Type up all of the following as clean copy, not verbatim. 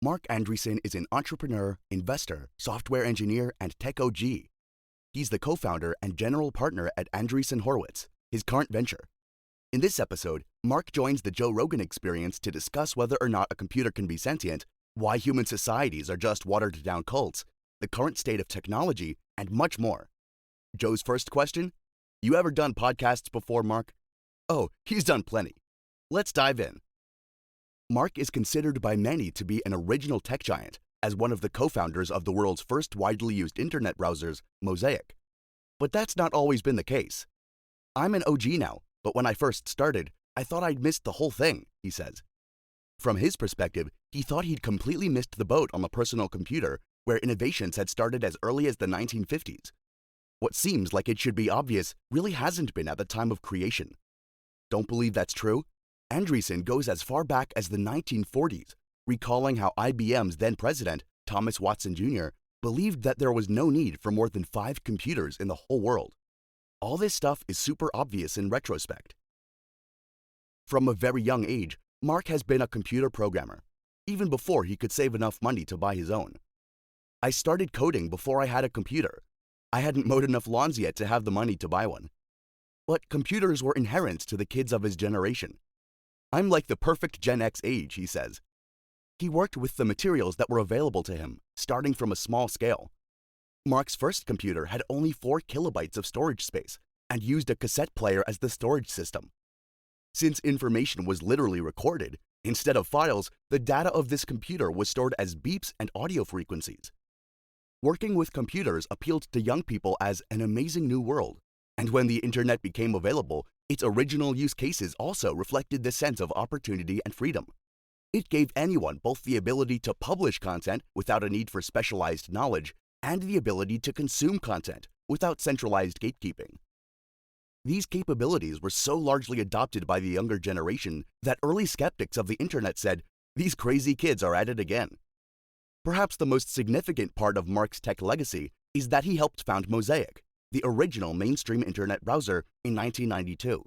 Marc Andreessen is an entrepreneur, investor, software engineer, and tech OG. He's the co-founder and general partner at Andreessen Horowitz, his current venture. In this episode, Marc joins the Joe Rogan Experience to discuss whether or not a computer can be sentient, why human societies are just watered-down cults, the current state of technology, and much more. Joe's first question: you ever done podcasts before, Marc? Oh, he's done plenty. Let's dive in. Marc is considered by many to be an original tech giant, as one of the co-founders of the world's first widely used internet browsers, Mosaic. But that's not always been the case. I'm an OG now, but when I first started, I thought I'd missed the whole thing, he says. From his perspective, he thought he'd completely missed the boat on the personal computer, where innovations had started as early as the 1950s. What seems like it should be obvious really hasn't been at the time of creation. Don't believe that's true? Andreessen goes as far back as the 1940s, recalling how IBM's then president, Thomas Watson Jr., believed that there was no need for more than 5 computers in the whole world. All this stuff is super obvious in retrospect. From a very young age, Marc has been a computer programmer, even before he could save enough money to buy his own. I started coding before I had a computer. I hadn't mowed enough lawns yet to have the money to buy one. But computers were inherent to the kids of his generation. I'm like the perfect Gen X age, he says. He worked with the materials that were available to him, starting from a small scale. Marc's first computer had only 4 kilobytes of storage space and used a cassette player as the storage system. Since information was literally recorded, instead of files, the data of this computer was stored as beeps and audio frequencies. Working with computers appealed to young people as an amazing new world, and when the internet became available, its original use cases also reflected this sense of opportunity and freedom. It gave anyone both the ability to publish content without a need for specialized knowledge and the ability to consume content without centralized gatekeeping. These capabilities were so largely adopted by the younger generation that early skeptics of the internet said, "These crazy kids are at it again." Perhaps the most significant part of Marc's tech legacy is that he helped found Mosaic, the original mainstream internet browser, in 1992.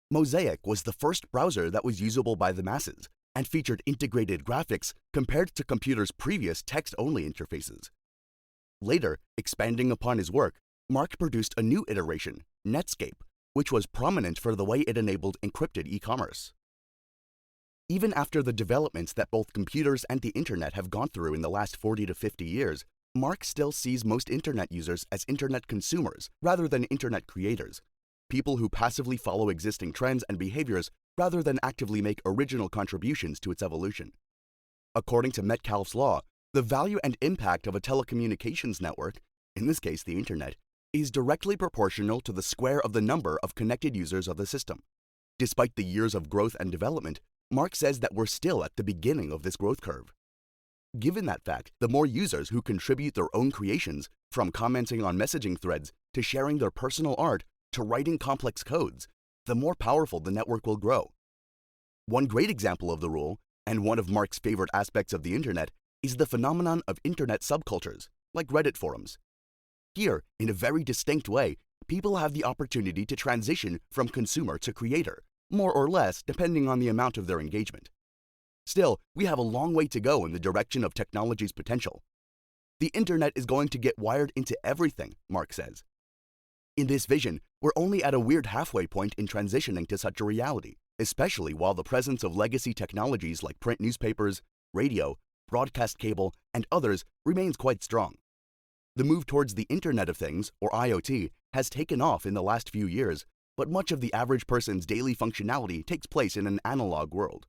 Mosaic was the first browser that was usable by the masses and featured integrated graphics compared to computers' previous text-only interfaces. Later, expanding upon his work, Marc produced a new iteration, Netscape, which was prominent for the way it enabled encrypted e-commerce. Even after the developments that both computers and the internet have gone through in the last 40 to 50 years, Marc still sees most internet users as internet consumers rather than internet creators, people who passively follow existing trends and behaviors rather than actively make original contributions to its evolution. According to Metcalfe's law, the value and impact of a telecommunications network, in this case the internet, is directly proportional to the square of the number of connected users of the system. Despite the years of growth and development, Marc says that we're still at the beginning of this growth curve. Given that fact, the more users who contribute their own creations, from commenting on messaging threads to sharing their personal art to writing complex codes, the more powerful the network will grow. One great example of the rule, and one of Marc's favorite aspects of the internet, is the phenomenon of internet subcultures, like Reddit forums. Here, in a very distinct way, people have the opportunity to transition from consumer to creator, more or less depending on the amount of their engagement. Still, we have a long way to go in the direction of technology's potential. The internet is going to get wired into everything, Marc says. In this vision, we're only at a weird halfway point in transitioning to such a reality, especially while the presence of legacy technologies like print newspapers, radio, broadcast cable, and others remains quite strong. The move towards the Internet of Things, or IoT, has taken off in the last few years, but much of the average person's daily functionality takes place in an analog world.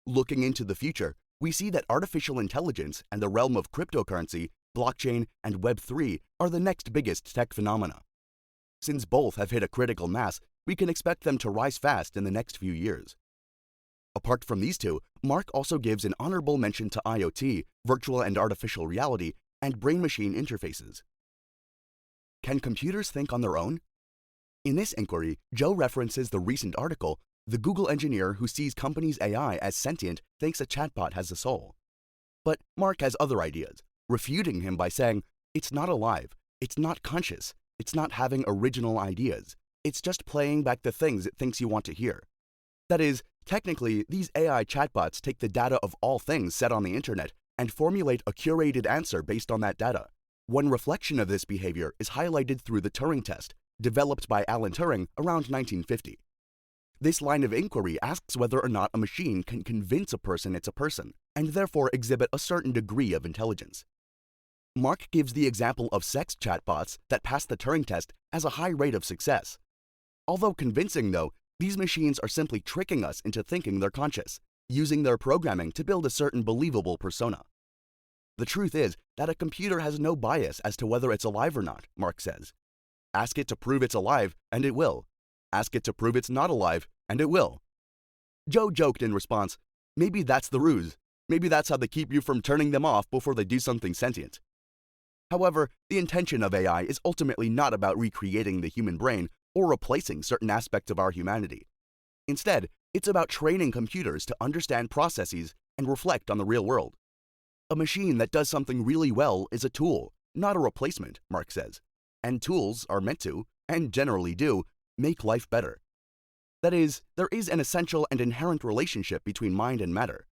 Looking into the future, we see that artificial intelligence and the realm of cryptocurrency, blockchain, and Web3 are the next biggest tech phenomena. Since both have hit a critical mass, we can expect them to rise fast in the next few years. Apart from these two, Marc also gives an honorable mention to IoT, virtual and artificial reality, and brain-machine interfaces. Can computers think on their own? In this inquiry, Joe references the recent article, "The Google engineer who sees companies' AI as sentient thinks a chatbot has a soul." But Marc has other ideas, refuting him by saying, "It's not alive, it's not conscious, it's not having original ideas, it's just playing back the things it thinks you want to hear. That is, Technically, these AI chatbots take the data of all things said on the internet and formulate a curated answer based on that data. One reflection of this behavior is highlighted through the Turing test, developed by Alan Turing around 1950. This line of inquiry asks whether or not a machine can convince a person it's a person, and therefore exhibit a certain degree of intelligence. Marc gives the example of sex chatbots that pass the Turing test as a high rate of success. Although convincing, though, these machines are simply tricking us into thinking they're conscious, using their programming to build a certain believable persona. The truth is that a computer has no bias as to whether it's alive or not, Marc says. Ask it to prove it's alive, and it will. Ask it to prove it's not alive, and it will. Joe joked in response, maybe that's the ruse. Maybe that's how they keep you from turning them off before they do something sentient. However, the intention of AI is ultimately not about recreating the human brain or replacing certain aspects of our humanity. Instead, it's about training computers to understand processes and reflect on the real world. A machine that does something really well is a tool, not a replacement, Marc says. And tools are meant to, and generally do, make life better. That is, there is an essential and inherent relationship between mind and matter.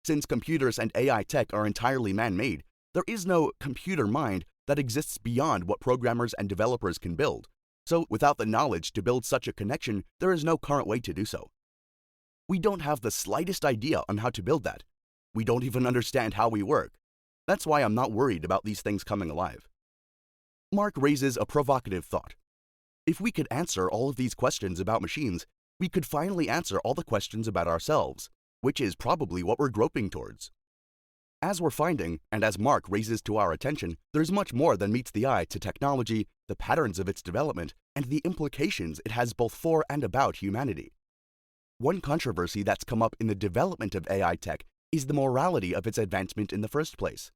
Since computers and AI tech are entirely man-made, there is no computer mind that exists beyond what programmers and developers can build. So, without the knowledge to build such a connection, there is no current way to do so. We don't have the slightest idea on how to build that. We don't even understand how we work. That's why I'm not worried about these things coming alive. Marc raises a provocative thought. If we could answer all of these questions about machines, we could finally answer all the questions about ourselves, which is probably what we're groping towards. As we're finding, and as Marc raises to our attention, there's much more than meets the eye to technology, the patterns of its development, and the implications it has both for and about humanity. One controversy that's come up in the development of AI tech is the morality of its advancement in the first place.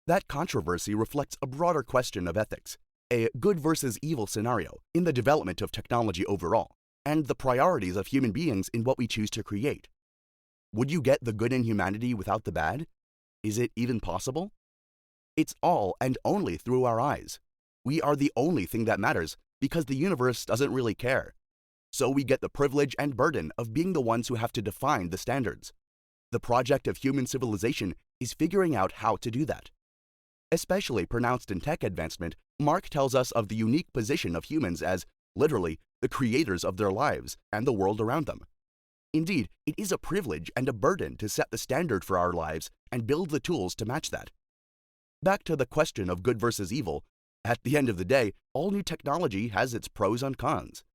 That controversy reflects a broader question of ethics, a good versus evil scenario in the development of technology overall, and the priorities of human beings in what we choose to create. Would you get the good in humanity without the bad? Is it even possible? It's all and only through our eyes. We are the only thing that matters because the universe doesn't really care. So we get the privilege and burden of being the ones who have to define the standards. The project of human civilization is figuring out how to do that. Especially pronounced in tech advancement, Marc tells us of the unique position of humans as, literally, the creators of their lives and the world around them. Indeed, it is a privilege and a burden to set the standard for our lives and build the tools to match that. Back to the question of good versus evil, at the end of the day, all new technology has its pros and cons.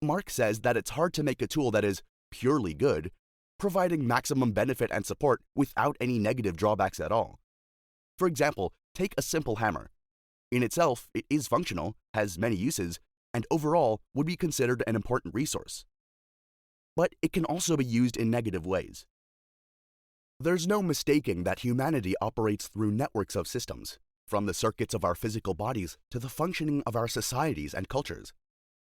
Marc says that it's hard to make a tool that is purely good, providing maximum benefit and support without any negative drawbacks at all. For example, take a simple hammer. In itself, it is functional, has many uses, and overall would be considered an important resource. But it can also be used in negative ways. There's no mistaking that humanity operates through networks of systems, from the circuits of our physical bodies to the functioning of our societies and cultures.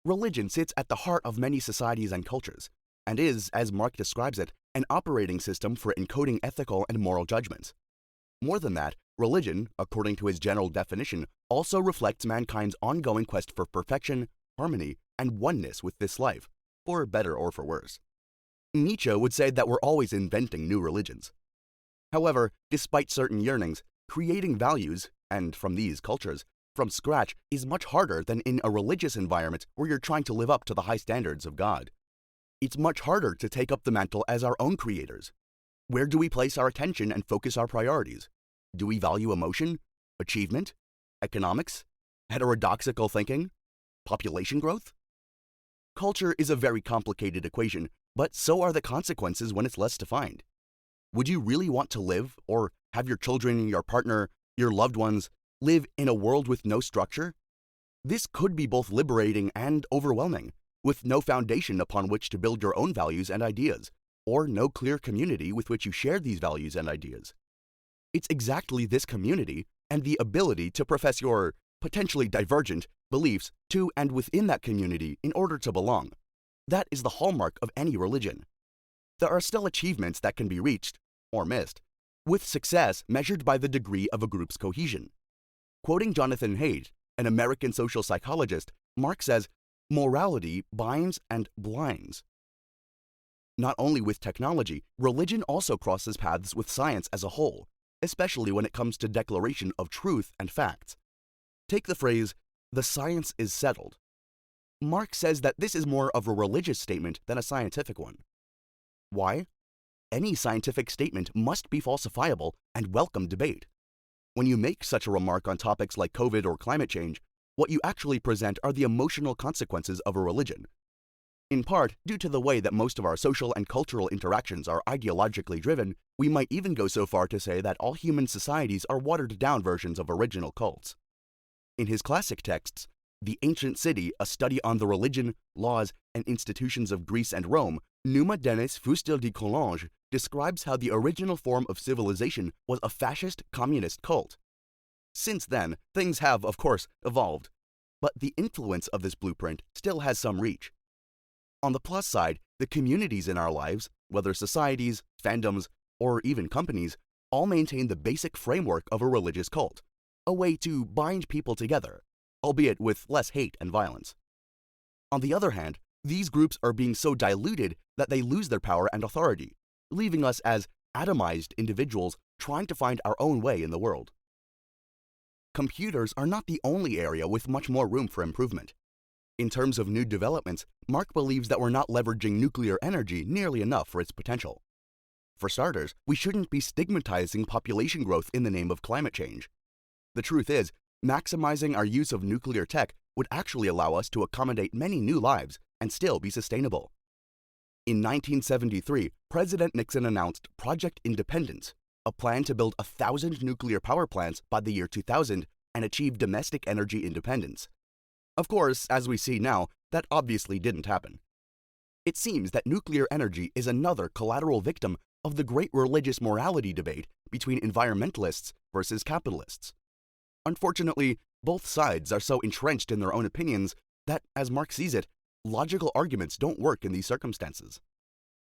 Religion sits at the heart of many societies and cultures, and is, as Marc describes it, an operating system for encoding ethical and moral judgments. More than that, religion, according to his general definition, also reflects mankind's ongoing quest for perfection, harmony, and oneness with this life, for better or for worse. Nietzsche would say that we're always inventing new religions. However, despite certain yearnings, creating values, and from these cultures, from scratch is much harder than in a religious environment where you're trying to live up to the high standards of God. It's much harder to take up the mantle as our own creators. Where do we place our attention and focus our priorities? Do we value emotion, achievement, economics, heterodoxical thinking, population growth? Culture is a very complicated equation, but so are the consequences when it's less defined. Would you really want to live, or have your children, your partner, your loved ones, live in a world with no structure? This could be both liberating and overwhelming, with no foundation upon which to build your own values and ideas, or no clear community with which you share these values and ideas. It's exactly this community and the ability to profess your potentially divergent beliefs to and within that community in order to belong. That is the hallmark of any religion. There are still achievements that can be reached, or missed, with success measured by the degree of a group's cohesion. Quoting Jonathan Haidt, an American social psychologist, Marc says, "Morality binds and blinds." Not only with technology, religion also crosses paths with science as a whole, especially when it comes to declaration of truth and facts. Take the phrase, "the science is settled." Marc says that this is more of a religious statement than a scientific one. Why? Any scientific statement must be falsifiable and welcome debate. When you make such a remark on topics like COVID or climate change, what you actually present are the emotional consequences of a religion. In part, due to the way that most of our social and cultural interactions are ideologically driven, we might even go so far to say that all human societies are watered-down versions of original cults. In his classic texts, The Ancient City, a study on the religion, laws, and institutions of Greece and Rome, Numa Denis Fustel de Coulanges describes how the original form of civilization was a fascist communist cult. Since then, things have, of course, evolved, but the influence of this blueprint still has some reach. On the plus side, the communities in our lives, whether societies, fandoms, or even companies, all maintain the basic framework of a religious cult, a way to bind people together, albeit with less hate and violence. On the other hand, these groups are being so diluted that they lose their power and authority, leaving us as atomized individuals trying to find our own way in the world. Computers are not the only area with much more room for improvement. In terms of new developments, Marc believes that we're not leveraging nuclear energy nearly enough for its potential. For starters, we shouldn't be stigmatizing population growth in the name of climate change. The truth is, maximizing our use of nuclear tech would actually allow us to accommodate many new lives and still be sustainable. In 1973, President Nixon announced Project Independence, a plan to build 1,000 nuclear power plants by the year 2000 and achieve domestic energy independence. Of course, as we see now, that obviously didn't happen. It seems that nuclear energy is another collateral victim of the great religious morality debate between environmentalists versus capitalists. Unfortunately, both sides are so entrenched in their own opinions that, as Marc sees it, logical arguments don't work in these circumstances.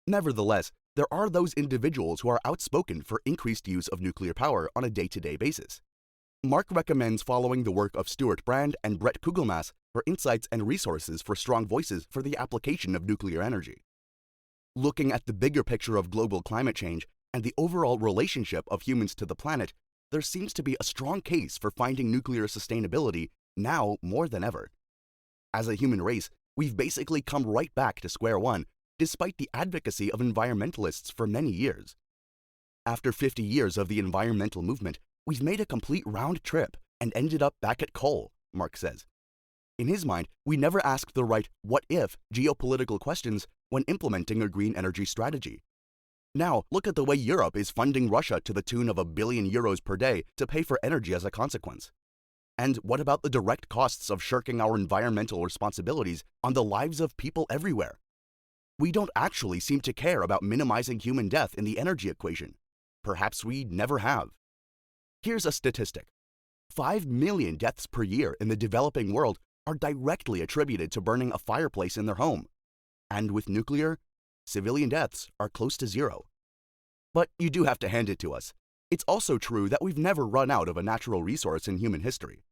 Nevertheless, there are those individuals who are outspoken for increased use of nuclear power on a day-to-day basis. Marc recommends following the work of Stuart Brand and Brett Kugelmass for insights and resources for strong voices for the application of nuclear energy. Looking at the bigger picture of global climate change and the overall relationship of humans to the planet, there seems to be a strong case for finding nuclear sustainability now more than ever. As a human race, we've basically come right back to square one, despite the advocacy of environmentalists for many years. After 50 years of the environmental movement, we've made a complete round trip and ended up back at coal, Marc says. In his mind, we never asked the right what-if geopolitical questions when implementing a green energy strategy. Now, look at the way Europe is funding Russia to the tune of €1 billion per day to pay for energy as a consequence. And what about the direct costs of shirking our environmental responsibilities on the lives of people everywhere? We don't actually seem to care about minimizing human death in the energy equation. Perhaps we never have. Here's a statistic. 5 million deaths per year in the developing world are directly attributed to burning a fireplace in their home. And with nuclear, civilian deaths are close to zero. But you do have to hand it to us. It's also true that we've never run out of a natural resource in human history.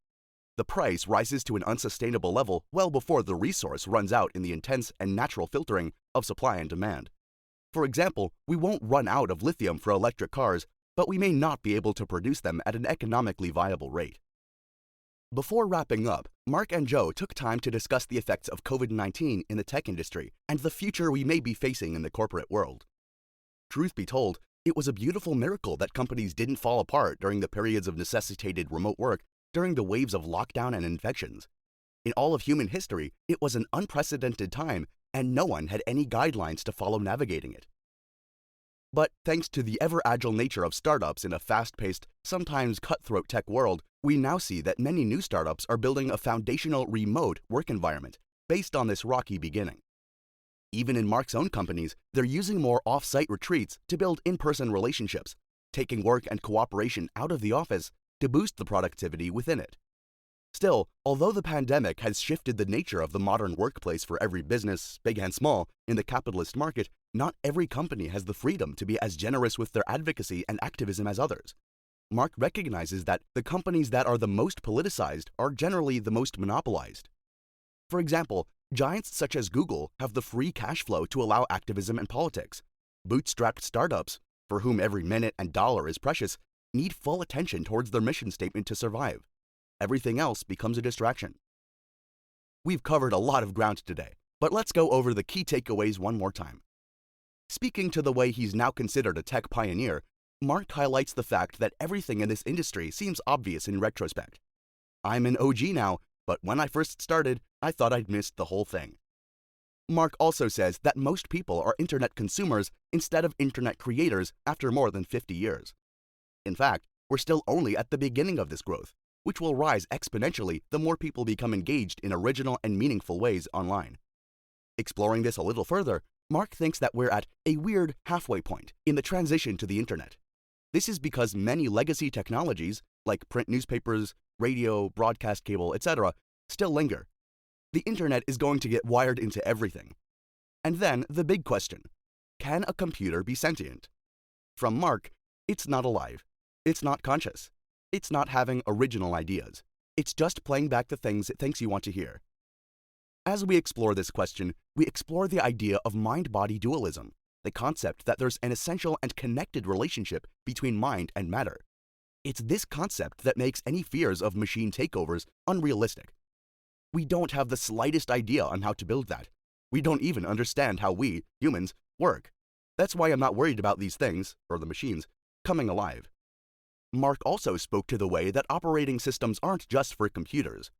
The price rises to an unsustainable level well before the resource runs out in the intense and natural filtering of supply and demand. For example, we won't run out of lithium for electric cars, but we may not be able to produce them at an economically viable rate. Before wrapping up, Marc and Joe took time to discuss the effects of COVID-19 in the tech industry and the future we may be facing in the corporate world. Truth be told, it was a beautiful miracle that companies didn't fall apart during the periods of necessitated remote work during the waves of lockdown and infections. In all of human history, it was an unprecedented time, and no one had any guidelines to follow navigating it. But thanks to the ever-agile nature of startups in a fast-paced, sometimes cutthroat tech world, we now see that many new startups are building a foundational remote work environment based on this rocky beginning. Even in Marc's own companies, they're using more off-site retreats to build in-person relationships, taking work and cooperation out of the office to boost the productivity within it. Still, although the pandemic has shifted the nature of the modern workplace for every business, big and small, in the capitalist market, not every company has the freedom to be as generous with their advocacy and activism as others. Marc recognizes that the companies that are the most politicized are generally the most monopolized. For example, Giants such as Google have the free cash flow to allow activism and politics. Bootstrapped startups, for whom every minute and dollar is precious, need full attention towards their mission statement to survive. Everything else becomes a distraction. We've covered a lot of ground today, but let's go over the key takeaways one more time. Speaking to the way he's now considered a tech pioneer, Marc highlights the fact that everything in this industry seems obvious in retrospect. I'm an OG now, but when I first started, I thought I'd missed the whole thing. Marc also says that most people are internet consumers instead of internet creators after more than 50 years. In fact, we're still only at the beginning of this growth, which will rise exponentially the more people become engaged in original and meaningful ways online. Exploring this a little further, Marc thinks that we're at a weird halfway point in the transition to the internet. This is because many legacy technologies, like print newspapers, radio, broadcast cable, etc., still linger. The internet is going to get wired into everything. And then the big question: can a computer be sentient? From Marc, it's not alive. It's not conscious. It's not having original ideas. It's just playing back the things it thinks you want to hear. As we explore this question, we explore the idea of mind-body dualism, the concept that there's an essential and connected relationship between mind and matter. It's this concept that makes any fears of machine takeovers unrealistic. We don't have the slightest idea on how to build that. We don't even understand how we, humans, work. That's why I'm not worried about these things, or the machines, coming alive. Marc also spoke to the way that operating systems aren't just for computers.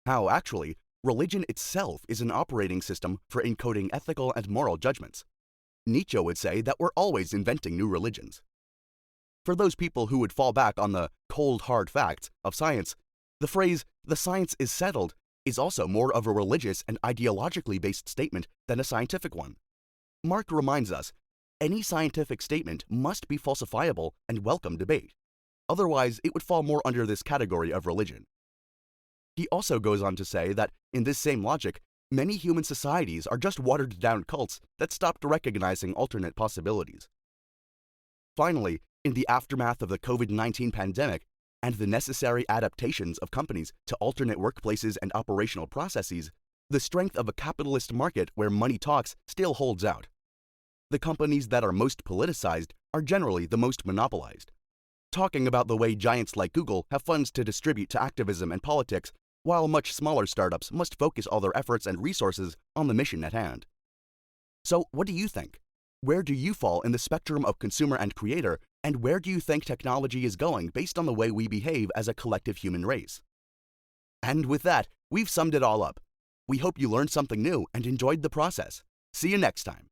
How, actually, religion itself is an operating system for encoding ethical and moral judgments. Nietzsche would say that we're always inventing new religions. For those people who would fall back on the cold hard facts of science, the phrase, "the science is settled," is also more of a religious and ideologically based statement than a scientific one. Marc reminds us, any scientific statement must be falsifiable and welcome debate. Otherwise, it would fall more under this category of religion. He also goes on to say that, in this same logic, many human societies are just watered-down cults that stopped recognizing alternate possibilities. Finally, in the aftermath of the COVID-19 pandemic and the necessary adaptations of companies to alternate workplaces and operational processes, the strength of a capitalist market where money talks still holds out. The companies that are most politicized are generally the most monopolized. Talking about the way giants like Google have funds to distribute to activism and politics, while much smaller startups must focus all their efforts and resources on the mission at hand. So, what do you think? Where do you fall in the spectrum of consumer and creator, and where do you think technology is going based on the way we behave as a collective human race? And with that, we've summed it all up. We hope you learned something new and enjoyed the process. See you next time.